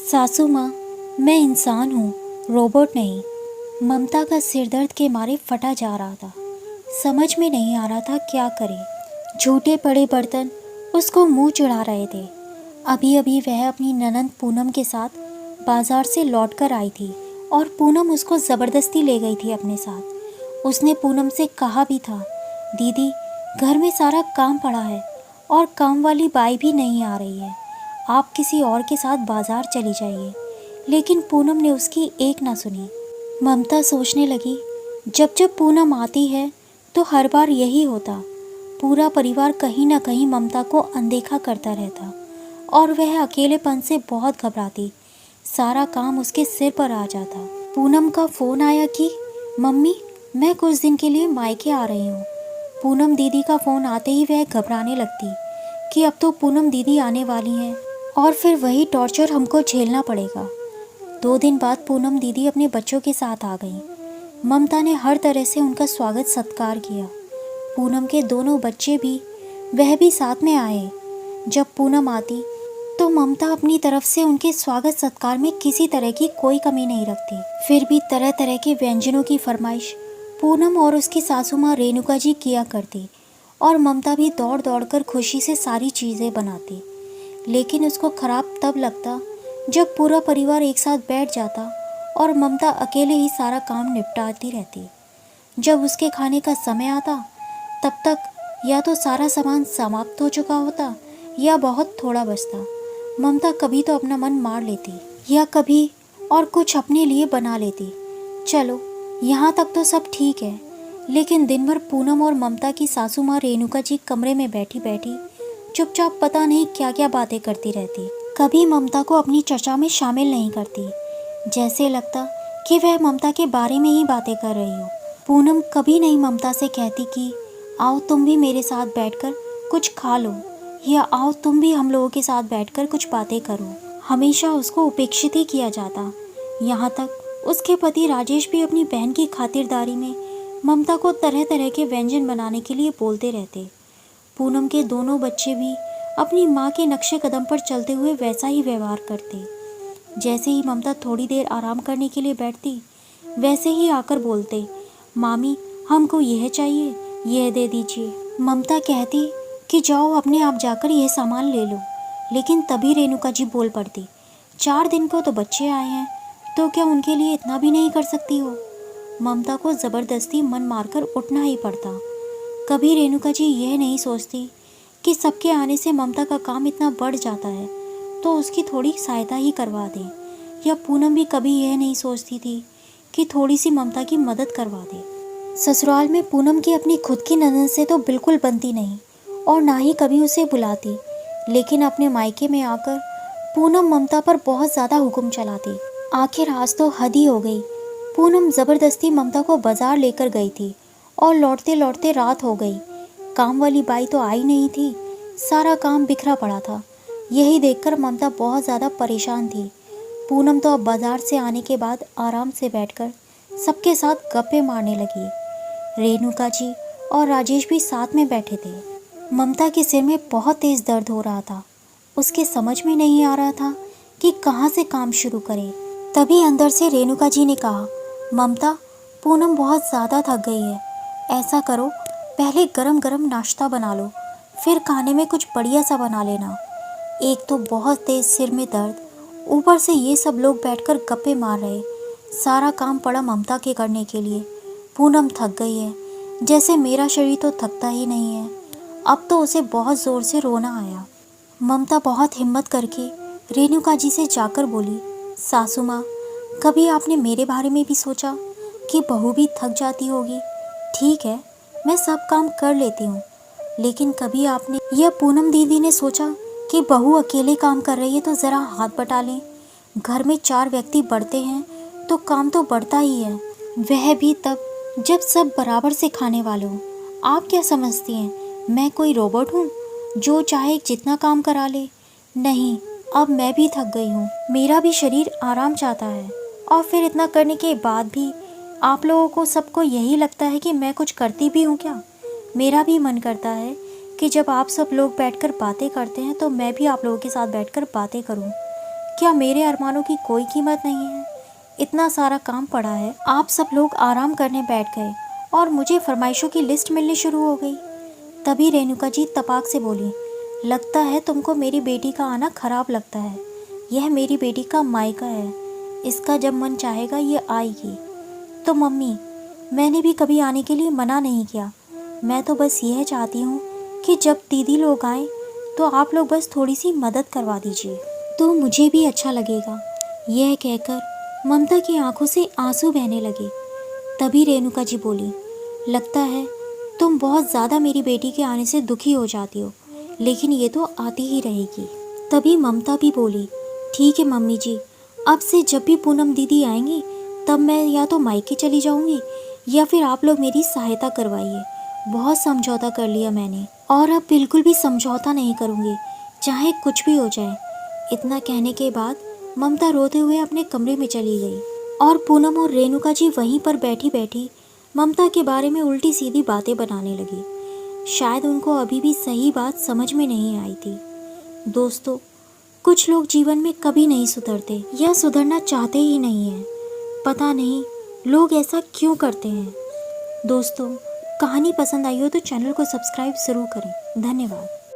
सासू माँ, मैं इंसान हूँ, रोबोट नहीं। ममता का सिरदर्द के मारे फटा जा रहा था। समझ में नहीं आ रहा था क्या करे। झूठे पड़े बर्तन उसको मुंह चिढ़ा रहे थे। अभी अभी वह अपनी ननंद पूनम के साथ बाजार से लौटकर आई थी और पूनम उसको ज़बरदस्ती ले गई थी अपने साथ। उसने पूनम से कहा भी था, दीदी घर में सारा काम पड़ा है और काम वाली बाई भी नहीं आ रही है, आप किसी और के साथ बाजार चली जाइए। लेकिन पूनम ने उसकी एक ना सुनी। ममता सोचने लगी, जब जब पूनम आती है तो हर बार यही होता। पूरा परिवार कहीं ना कहीं ममता को अनदेखा करता रहता और वह अकेलेपन से बहुत घबराती। सारा काम उसके सिर पर आ जाता। पूनम का फ़ोन आया कि मम्मी मैं कुछ दिन के लिए मायके आ रही हूँ। पूनम दीदी का फ़ोन आते ही वह घबराने लगती कि अब तो पूनम दीदी आने वाली हैं और फिर वही टॉर्चर हमको झेलना पड़ेगा। 2 दिन बाद पूनम दीदी अपने बच्चों के साथ आ गई। ममता ने हर तरह से उनका स्वागत सत्कार किया। पूनम के दोनों बच्चे भी, वह भी साथ में आए। जब पूनम आती तो ममता अपनी तरफ से उनके स्वागत सत्कार में किसी तरह की कोई कमी नहीं रखती। फिर भी तरह तरह के व्यंजनों की फरमाइश पूनम और उसकी सासू माँ रेणुका जी किया करती और ममता भी दौड़ दौड़ कर खुशी से सारी चीज़ें बनाती। लेकिन उसको खराब तब लगता जब पूरा परिवार एक साथ बैठ जाता और ममता अकेले ही सारा काम निपटाती रहती। जब उसके खाने का समय आता तब तक या तो सारा सामान समाप्त हो चुका होता या बहुत थोड़ा बचता। ममता कभी तो अपना मन मार लेती या कभी और कुछ अपने लिए बना लेती। चलो यहाँ तक तो सब ठीक है, लेकिन दिन भर पूनम और ममता की सासू माँ रेणुका जी कमरे में बैठी बैठी चुपचाप पता नहीं क्या क्या बातें करती रहती। कभी ममता को अपनी चर्चा में शामिल नहीं करती, जैसे लगता कि वह ममता के बारे में ही बातें कर रही हो। पूनम कभी नहीं ममता से कहती कि आओ तुम भी मेरे साथ बैठकर कुछ खा लो या आओ तुम भी हम लोगों के साथ बैठकर कुछ बातें करो। हमेशा उसको उपेक्षित ही किया जाता। यहाँ तक उसके पति राजेश भी अपनी बहन की खातिरदारी में ममता को तरह तरह के व्यंजन बनाने के लिए बोलते रहते। पूनम के दोनों बच्चे भी अपनी माँ के नक्शे कदम पर चलते हुए वैसा ही व्यवहार करते। जैसे ही ममता थोड़ी देर आराम करने के लिए बैठती, वैसे ही आकर बोलते, मामी हमको यह चाहिए, यह दे दीजिए। ममता कहती कि जाओ अपने आप जाकर यह सामान ले लो, लेकिन तभी रेणुका जी बोल पड़ती, 4 दिन को तो बच्चे आए हैं, तो क्या उनके लिए इतना भी नहीं कर सकती हो। ममता को ज़बरदस्ती मन मारकर उठना ही पड़ता। कभी रेणुका जी यह नहीं सोचती कि सबके आने से ममता का काम इतना बढ़ जाता है तो उसकी थोड़ी सहायता ही करवा दें, या पूनम भी कभी यह नहीं सोचती थी कि थोड़ी सी ममता की मदद करवा दे। ससुराल में पूनम की अपनी खुद की ननद से तो बिल्कुल बनती नहीं और ना ही कभी उसे बुलाती, लेकिन अपने मायके में आकर पूनम ममता पर बहुत ज़्यादा हुक्म चलाती। आखिर आज तो हद ही हो गई। पूनम ज़बरदस्ती ममता को बाजार लेकर गई थी और लौटते लौटते रात हो गई। काम वाली बाई तो आई नहीं थी, सारा काम बिखरा पड़ा था। यही देखकर ममता बहुत ज़्यादा परेशान थी। पूनम तो अब बाजार से आने के बाद आराम से बैठकर सबके साथ गप्पे मारने लगी। रेणुका जी और राजेश भी साथ में बैठे थे। ममता के सिर में बहुत तेज़ दर्द हो रहा था। उसके समझ में नहीं आ रहा था कि कहाँ से काम शुरू करे। तभी अंदर से रेणुका जी ने कहा, ममता पूनम बहुत ज़्यादा थक गई है, ऐसा करो पहले गरम गरम नाश्ता बना लो, फिर खाने में कुछ बढ़िया सा बना लेना। एक तो बहुत तेज़ सिर में दर्द, ऊपर से ये सब लोग बैठकर गप्पे मार रहे। सारा काम पड़ा ममता के करने के लिए। पूनम थक गई है, जैसे मेरा शरीर तो थकता ही नहीं है। अब तो उसे बहुत ज़ोर से रोना आया। ममता बहुत हिम्मत करके रेणुका जी से जाकर बोली, सासू माँ कभी आपने मेरे बारे में भी सोचा कि बहू भी थक जाती होगी। ठीक है मैं सब काम कर लेती हूँ, लेकिन कभी आपने या पूनम दीदी ने सोचा कि बहू अकेले काम कर रही है तो ज़रा हाथ बटा लें। घर में 4 व्यक्ति बढ़ते हैं तो काम तो बढ़ता ही है, वह भी तब जब सब बराबर से खाने वाले हों। आप क्या समझती हैं मैं कोई रोबोट हूँ जो चाहे जितना काम करा ले? नहीं, अब मैं भी थक गई हूँ, मेरा भी शरीर आराम चाहता है। और फिर इतना करने के बाद भी आप लोगों को सबको यही लगता है कि मैं कुछ करती भी हूँ क्या? मेरा भी मन करता है कि जब आप सब लोग बैठकर बातें करते हैं तो मैं भी आप लोगों के साथ बैठकर बातें करूं। क्या मेरे अरमानों की कोई कीमत नहीं है? इतना सारा काम पड़ा है, आप सब लोग आराम करने बैठ गए और मुझे फरमाइशों की लिस्ट मिलनी शुरू हो गई। तभी रेणुका जी तपाक से बोली, लगता है तुमको मेरी बेटी का आना खराब लगता है। यह मेरी बेटी का मायका है, इसका जब मन चाहेगा ये आएगी। तो मम्मी, मैंने भी कभी आने के लिए मना नहीं किया। मैं तो बस यह चाहती हूँ कि जब दीदी लोग आएँ तो आप लोग बस थोड़ी सी मदद करवा दीजिए, तो मुझे भी अच्छा लगेगा। यह कहकर ममता की आंखों से आंसू बहने लगे। तभी रेणुका जी बोली, लगता है तुम बहुत ज़्यादा मेरी बेटी के आने से दुखी हो जाती हो, लेकिन ये तो आती ही रहेगी। तभी ममता भी बोली, ठीक है मम्मी जी, अब से जब भी पूनम दीदी आएंगी तब मैं या तो मायके चली जाऊंगी या फिर आप लोग मेरी सहायता करवाइए। बहुत समझौता कर लिया मैंने और अब बिल्कुल भी समझौता नहीं करूंगी, चाहे कुछ भी हो जाए। इतना कहने के बाद ममता रोते हुए अपने कमरे में चली गई और पूनम और रेणुका जी वहीं पर बैठी बैठी ममता के बारे में उल्टी सीधी बातें बनाने लगी। शायद उनको अभी भी सही बात समझ में नहीं आई थी। दोस्तों, कुछ लोग जीवन में कभी नहीं सुधरते या सुधरना चाहते ही नहीं हैं। पता नहीं लोग ऐसा क्यों करते हैं। दोस्तों, कहानी पसंद आई हो तो चैनल को सब्सक्राइब ज़रूर करें। धन्यवाद।